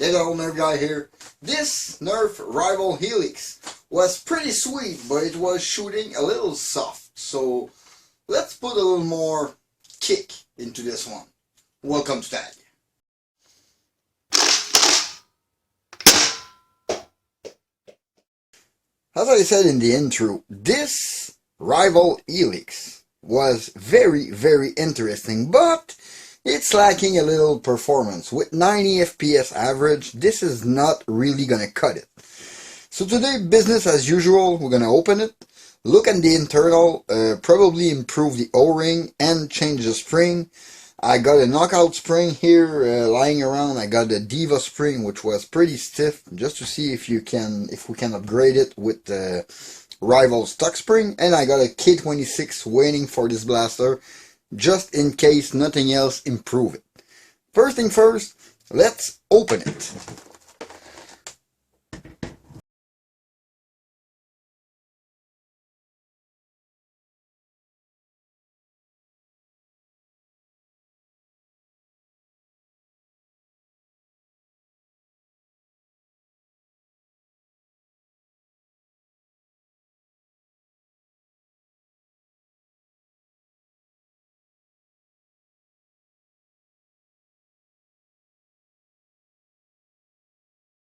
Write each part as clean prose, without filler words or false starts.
Hello, Nerf guy here. This Nerf rival Helix was pretty sweet, but it was shooting a little soft. So let's put a little more kick into this one. Welcome to Tag. As I said in the intro, this rival Helix was very interesting, but it's lacking a little performance. With 90 FPS average, this is not really gonna cut it. So today, business as usual, we're gonna open it, look at the internal, probably improve the O-ring and change the spring. I got a knockout spring here lying around. I got a Diva spring which was pretty stiff, just to see if we can upgrade it with the rival stock spring. And I got a K26 waiting for this blaster, just in case nothing else, improve it. First thing first, let's open it.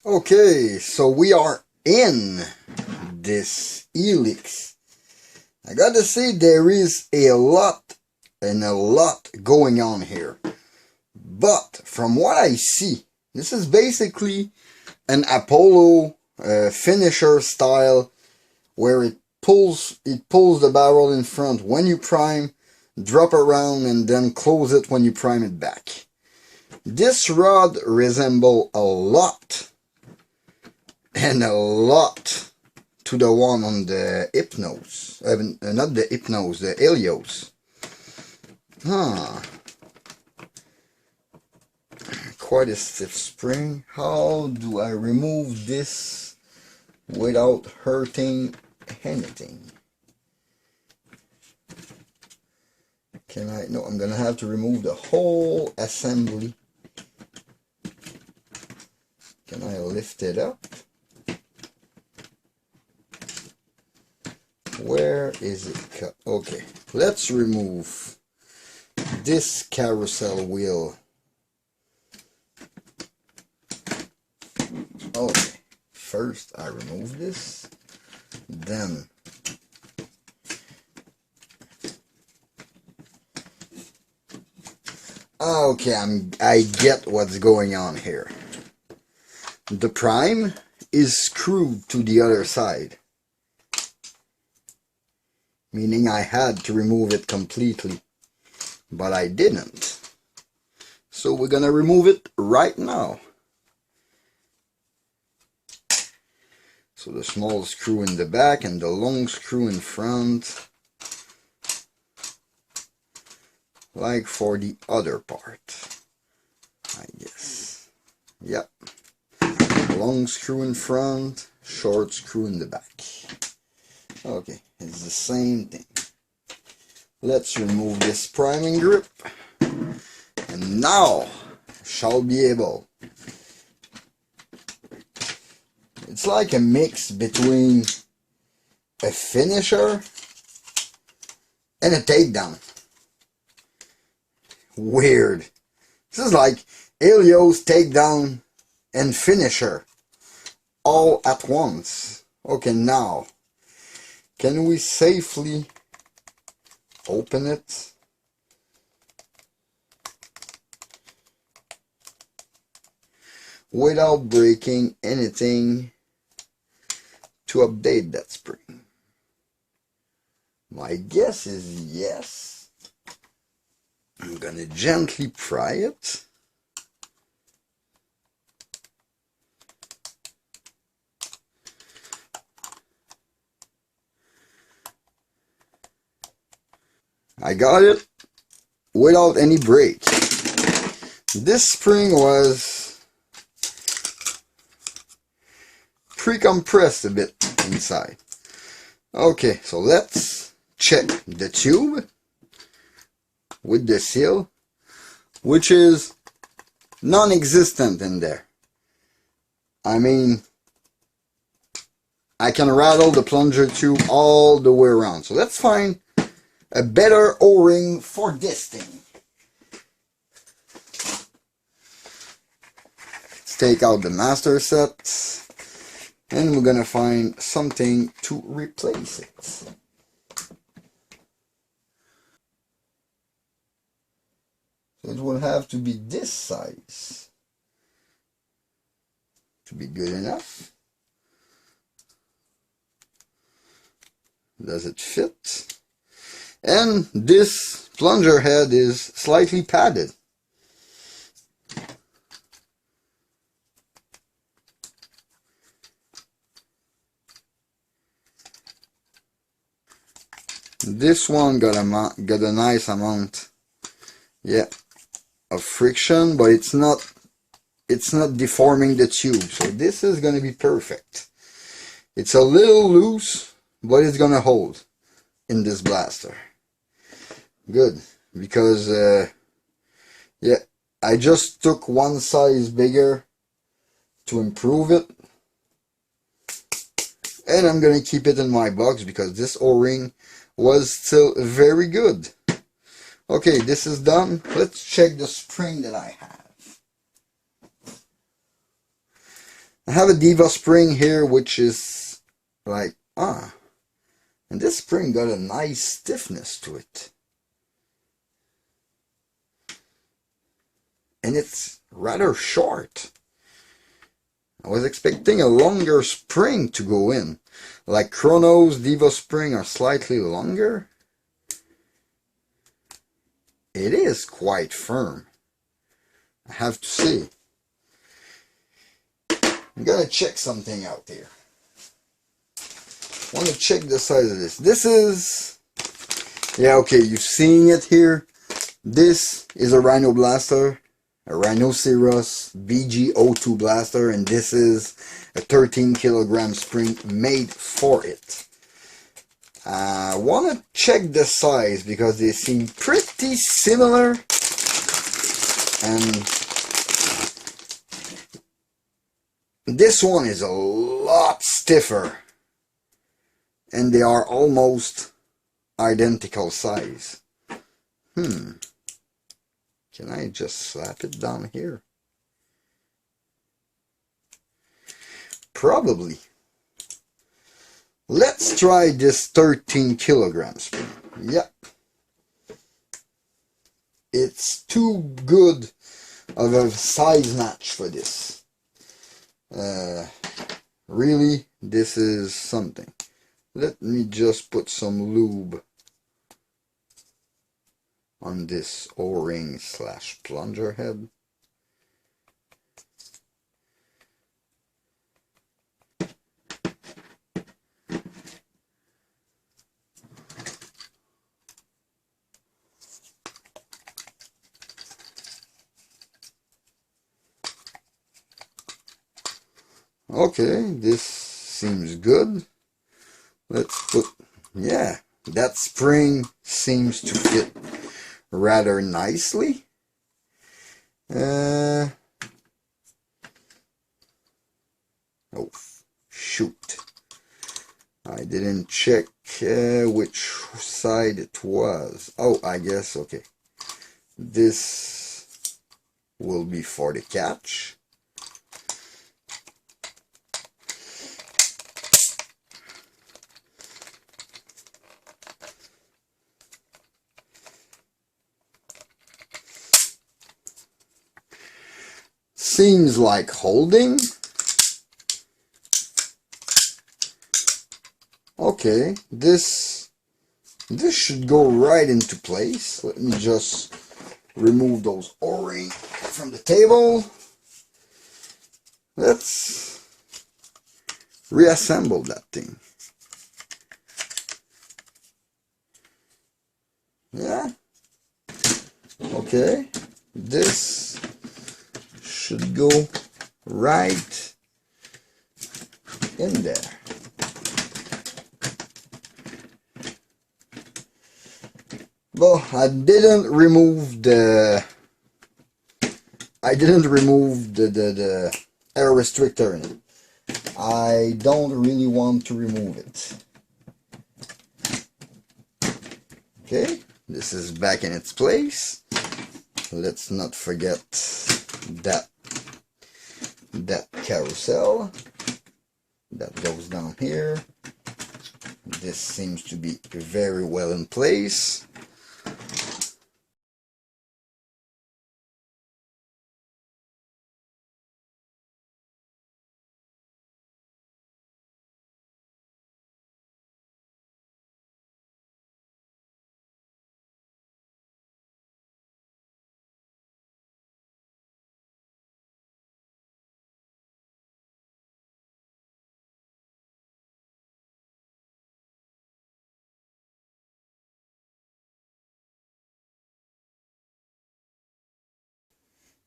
Okay, so we are in this Helix. I gotta say, there is a lot going on here. But from what I see, this is basically an Apollo finisher style, where it pulls the barrel in front when you prime, drop around, and then close it when you prime it back. This rod resembles a lot to the one on the Hypnos. Not the Hypnos, the Helios. Quite a stiff spring. How do I remove this without hurting anything? Can I? No, I'm gonna have to remove the whole assembly. Can I lift it up? Where is it cut? Okay, let's remove this carousel wheel. Okay, first I remove this, then okay, I get what's going on here. The prime is screwed to the other side, meaning I had to remove it completely, but I didn't. So we're gonna remove it right now. So the small screw in the back and the long screw in front, like for the other part, I guess. Yep. Long screw in front, short screw in the back. Okay, it's the same thing. Let's remove this priming grip, and now I shall be able. It's like a mix between a finisher and a takedown. Weird. This is like Helios, takedown, and finisher all at once. Okay, now can we safely open it? Without breaking anything to update that spring? My guess is yes. I'm gonna gently pry it. I got it without any break. This spring was pre-compressed a bit inside. Okay, so let's check the tube with the seal, which is non-existent in there. I mean, I can rattle the plunger tube all the way around. So let's find a better O-ring for this thing. Let's take out the master set. And we're gonna find something to replace it. So it will have to be this size to be good enough. Does it fit? And this plunger head is slightly padded. This one got a nice amount, yeah, of friction, but it's not deforming the tube. So this is going to be perfect. It's a little loose, but it's going to hold in this blaster. Good, because yeah, I just took one size bigger to improve it, and I'm going to keep it in my box because this O-ring was still very good. Okay, this is done. Let's check the spring that I have. I have a Diva spring here, which is like, and this spring got a nice stiffness to it. And it's rather short. I was expecting a longer spring to go in. Like Chrono's Diva spring are slightly longer. It is quite firm, I have to say. I'm gonna check something out here. I want to check the size of this. This is, yeah, okay, you're seeing it here. This is a Rhino blaster, a Rhinoceros BG02 blaster, and this is a 13 kilogram spring made for it. I want to check the size because they seem pretty similar, and this one is a lot stiffer, and they are almost identical size. Can I just slap it down here? Probably. Let's try this 13 kilogram spring. Yep. It's too good of a size match for this. Really, this is something. Let me just put some lube on this O-ring / plunger head. Okay, this seems good. Let's put, yeah, that spring seems to fit rather nicely. Oh, shoot. I didn't check which side it was. Oh, I guess, okay. This will be for the catch. Seems like holding. Okay, this should go right into place. Let me just remove those O-rings from the table. Let's reassemble that thing. Yeah. Okay, this should go right in there. Well, I didn't remove the air restrictor in it. I don't really want to remove it. Okay, this is back in its place. Let's not forget that carousel that goes down here. This seems to be very well in place.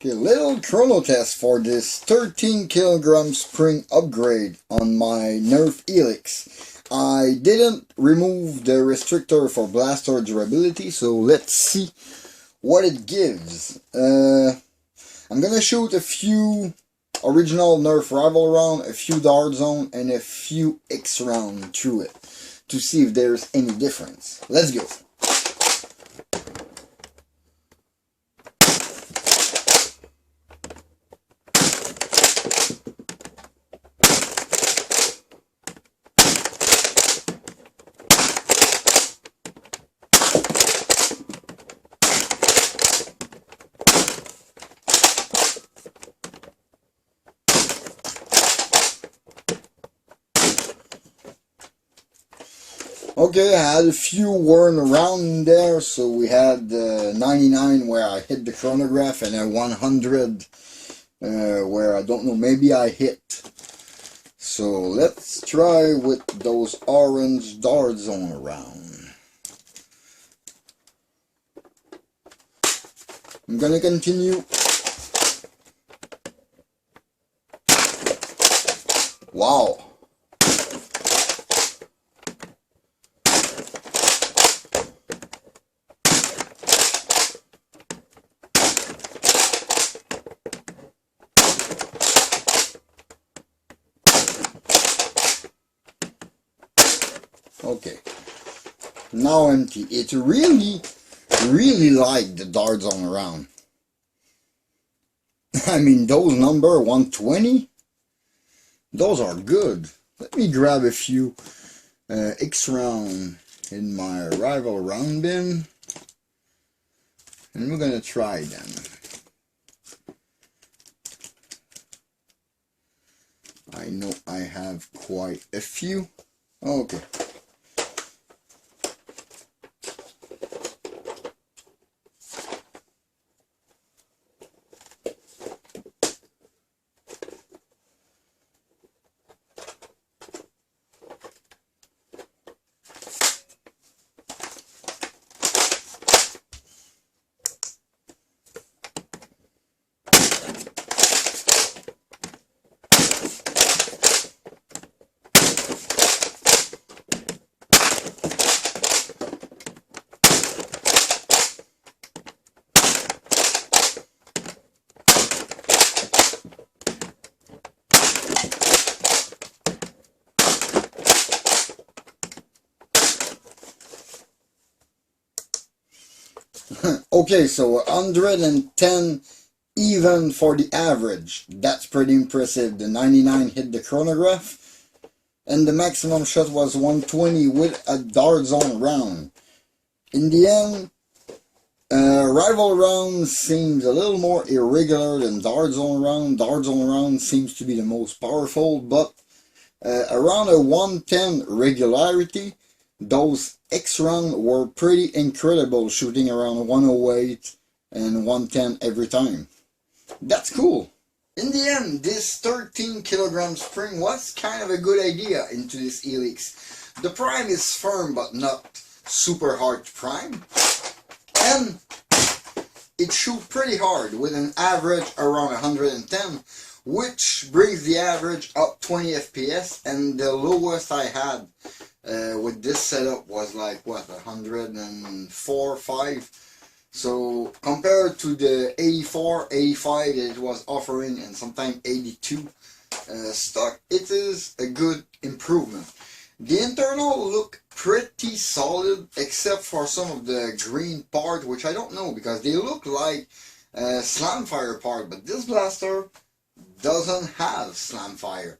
Okay, little chrono test for this 13 kilogram spring upgrade on my Nerf Helix. I didn't remove the restrictor for blaster durability, so let's see what it gives. I'm gonna shoot a few original Nerf rival round, a few dart zone, and a few X round through it to see if there's any difference. Let's go. Okay, I had a few worn around in there, so we had 99 where I hit the chronograph and a 100 where I don't know, maybe I hit. So let's try with those orange dart zone around. I'm gonna continue. Wow. Okay, now empty. It really like the dart zone around. I mean, those number 120, those are good. Let me grab a few X round in my rival round bin, and we're gonna try them. I know I have quite a few. Okay. Okay, so 110 even for the average. That's pretty impressive. The 99 hit the chronograph, and the maximum shot was 120 with a dart zone round. In the end, rival round seems a little more irregular than dart zone round. Dart zone round seems to be the most powerful, but around a 110 regularity, those X round were pretty incredible, shooting around 108 and 110 every time. That's cool. In the end, this 13 kilogram spring was kind of a good idea into this Helix. The prime is firm but not super hard to prime, and it shoots pretty hard with an average around 110, which brings the average up 20 FPS, and the lowest I had with this setup was like what, 104, 5. So compared to the 84, 85 that it was offering, and sometimes 82 stock, it is a good improvement. The internal look pretty solid, except for some of the green part, which I don't know, because they look like Slamfire part, but this blaster doesn't have Slamfire.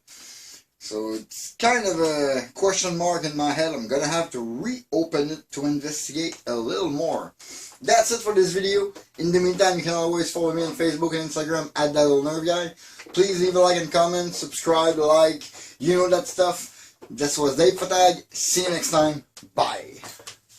So it's kind of a question mark in my head. I'm gonna have to reopen it to investigate a little more. That's it for this video. In the meantime, you can always follow me on Facebook and Instagram at that little Nerf guy. Please leave a like and comment, subscribe, like, you know that stuff. This was Dave Fatag. See you next time. Bye.